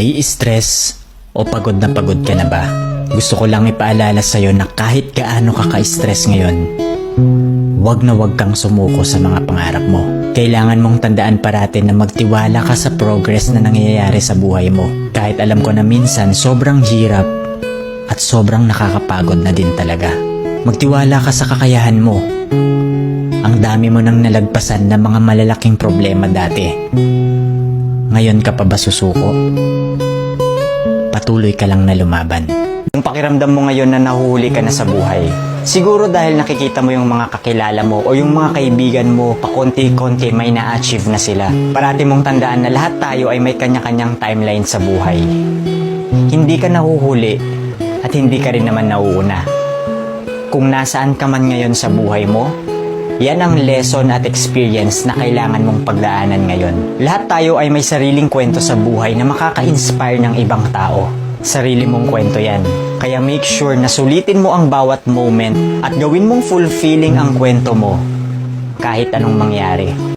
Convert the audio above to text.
Nai-stress o pagod ka na ba? Gusto ko lang ipaalala sa'yo na kahit gaano ka ka-stress ngayon, wag na wag kang sumuko sa mga pangarap mo. Kailangan mong tandaan parati na magtiwala ka sa progress na nangyayari sa buhay mo. Kahit alam ko na minsan sobrang hirap at sobrang nakakapagod na din talaga. Magtiwala ka sa kakayahan mo. Ang dami mo nang nalagpasan na mga malalaking problema dati. Ngayon ka pa ba susuko? Patuloy ka lang na lumaban. Yung pakiramdam mo ngayon na nahuhuli ka na sa buhay, siguro dahil nakikita mo yung mga kakilala mo o yung mga kaibigan mo pakonti-konti may na-achieve na sila. Parati mong tandaan na lahat tayo ay may kanya-kanyang timeline sa buhay. Hindi ka nahuhuli at hindi ka rin naman nauuna. Kung nasaan ka man ngayon sa buhay mo, yan ang lesson at experience na kailangan mong pagdaanan ngayon. Lahat tayo ay may sariling kwento sa buhay na makaka-inspire ng ibang tao. Sarili mong kwento yan. Kaya make sure na sulitin mo ang bawat moment at gawin mong fulfilling ang kwento mo kahit anong mangyari.